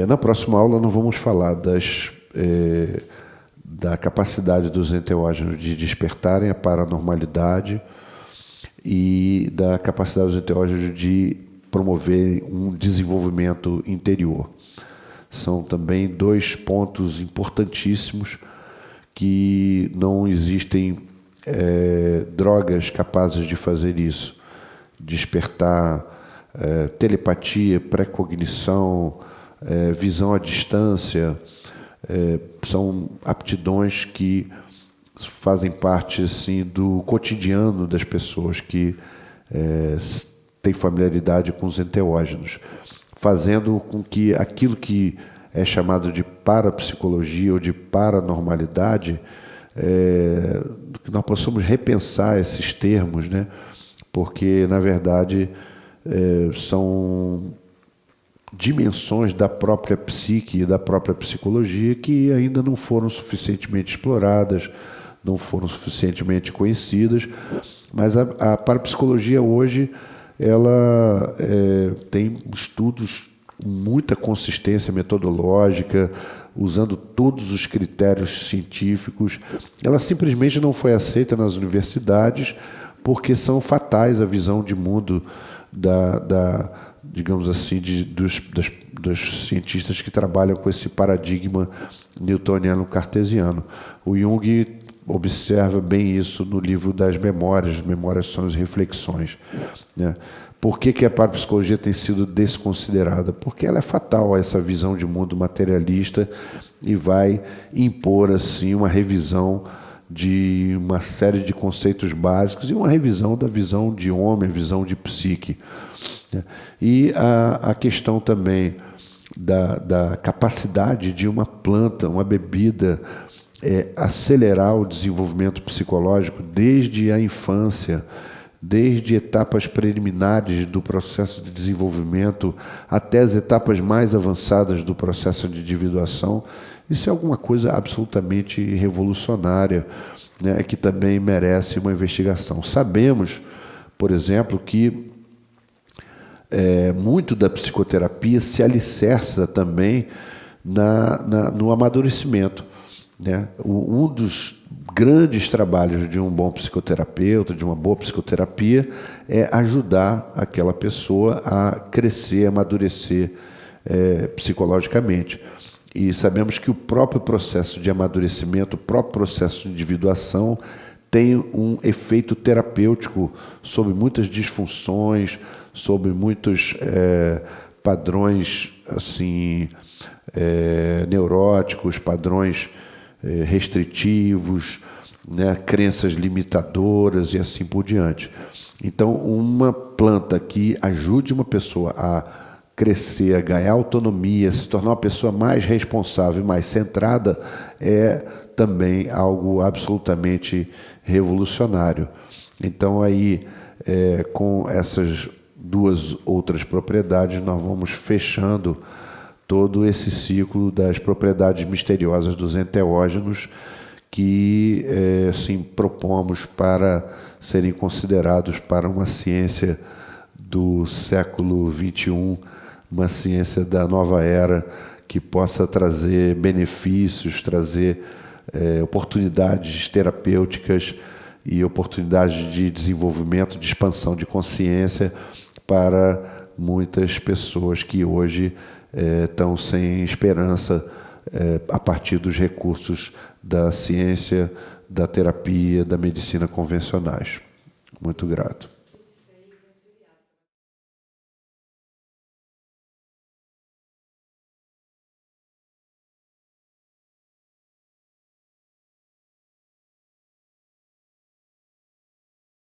Na próxima aula nós vamos falar da capacidade dos enteógenos de despertarem a paranormalidade e da capacidade dos enteógenos de promover um desenvolvimento interior. São também dois pontos importantíssimos que não existem drogas capazes de fazer isso. Despertar telepatia, precognição, visão à distância, são aptidões que fazem parte assim, do cotidiano das pessoas que têm familiaridade com os enteógenos, fazendo com que aquilo que é chamado de parapsicologia ou de paranormalidade, que nós possamos repensar esses termos, né? Porque, na verdade, são dimensões da própria psique e da própria psicologia que ainda não foram suficientemente exploradas, não foram suficientemente conhecidas, mas a parapsicologia hoje ela tem estudos com muita consistência metodológica, usando todos os critérios científicos. Ela simplesmente não foi aceita nas universidades porque são fatais à visão de mundo digamos assim, dos cientistas que trabalham com esse paradigma newtoniano cartesiano. O Jung observa bem isso no livro das Memórias, Memórias, Sonhos e Reflexões, né? Por que a parapsicologia tem sido desconsiderada? Porque ela é fatal a essa visão de mundo materialista e vai impor assim uma revisão de uma série de conceitos básicos e uma revisão da visão de homem, visão de psique. E a questão também da capacidade de uma planta, uma bebida, acelerar o desenvolvimento psicológico desde a infância, desde etapas preliminares do processo de desenvolvimento até as etapas mais avançadas do processo de individuação. Isso é alguma coisa absolutamente revolucionária, né, que também merece uma investigação. Sabemos, por exemplo, que muito da psicoterapia se alicerça também no amadurecimento, né? Um dos grandes trabalhos de um bom psicoterapeuta, de uma boa psicoterapia, é ajudar aquela pessoa a crescer, a amadurecer psicologicamente. E sabemos que o próprio processo de amadurecimento, o próprio processo de individuação tem um efeito terapêutico sobre muitas disfunções, sobre muitos padrões assim, neuróticos, padrões restritivos, né, crenças limitadoras e assim por diante. Então, uma planta que ajude uma pessoa a crescer, a ganhar autonomia, se tornar uma pessoa mais responsável, mais centrada, é também algo absolutamente revolucionário. Então, aí, com essas duas outras propriedades, nós vamos fechando todo esse ciclo das propriedades misteriosas dos enteógenos que assim, propomos para serem considerados para uma ciência do século XXI, uma ciência da nova era que possa trazer benefícios, trazer oportunidades terapêuticas e oportunidades de desenvolvimento, de expansão de consciência para muitas pessoas que hoje estão sem esperança a partir dos recursos da ciência, da terapia, da medicina convencionais. Muito grato.